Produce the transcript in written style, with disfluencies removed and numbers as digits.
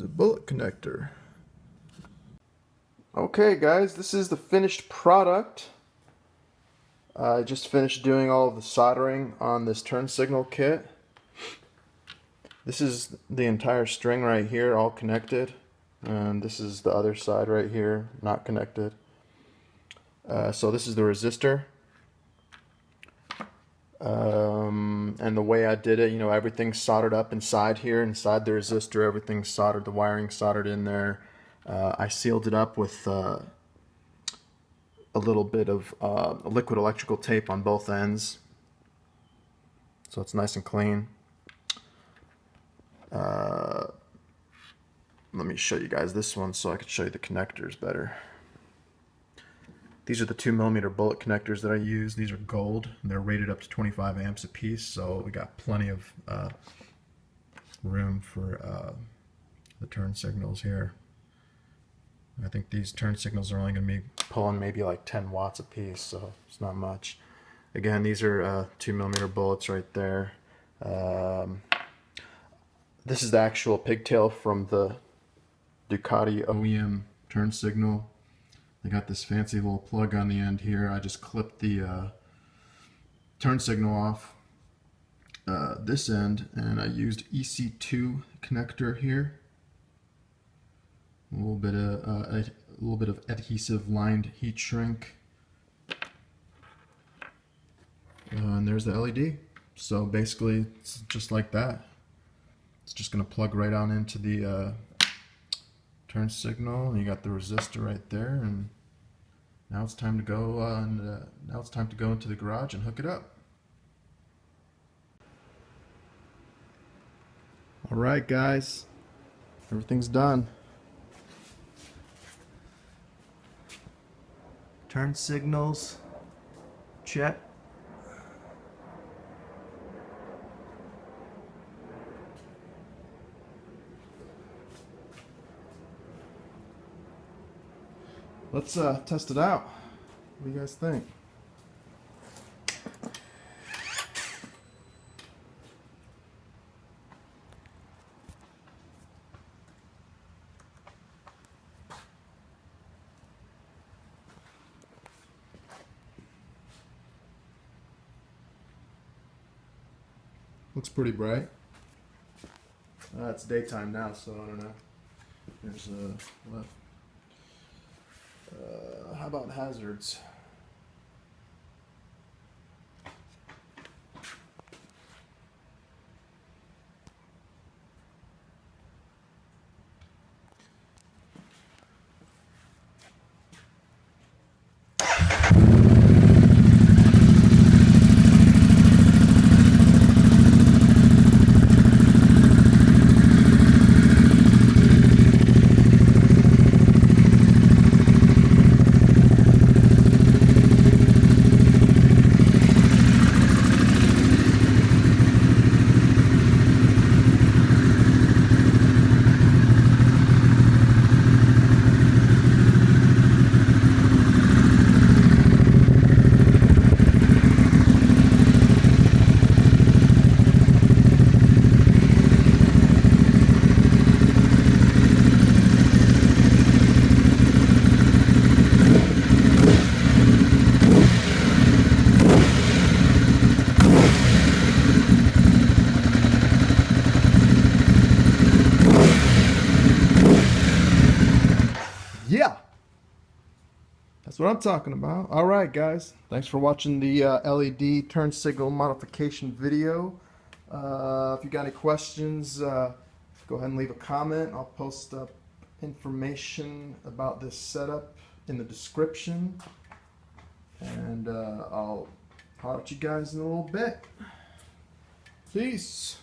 a bullet connector. Okay guys, this is the finished product. I just finished doing all of the soldering on this turn signal kit. This is the entire string right here, all connected, and this is the other side right here, not connected. So this is the resistor, and the way I did it, you know, everything's soldered up inside here, inside the resistor. Everything's soldered, the wiring soldered in there. I sealed it up with a little bit of liquid electrical tape on both ends, so it's nice and clean. Let me show you guys this one so I can show you the connectors better. These are the 2mm bullet connectors that I use. These are gold, and they're rated up to 25 amps a piece, so we got plenty of room for the turn signals here. I think these turn signals are only going to be pulling maybe like 10 watts a piece, so it's not much. Again, these are 2mm bullets right there. This is the actual pigtail from the Ducati OEM turn signal. They got this fancy little plug on the end here. I just clipped the turn signal off this end, and I used EC2 connector here. A little bit of adhesive lined heat shrink, and there's the LED. So basically, it's just like that. It's just going to plug right on into the turn signal, and you got the resistor right there. And now it's time to go. Now it's time to go into the garage and hook it up. All right, guys, everything's done. Turn signals, check. Let's test it out. What do you guys think? Looks pretty bright. It's daytime now, so I don't know. There's left. How about hazards? Yeah, that's what I'm talking about. All right, guys, thanks for watching the LED turn signal modification video. If you got any questions, go ahead and leave a comment. I'll post up information about this setup in the description, and I'll holler at you guys in a little bit. Peace.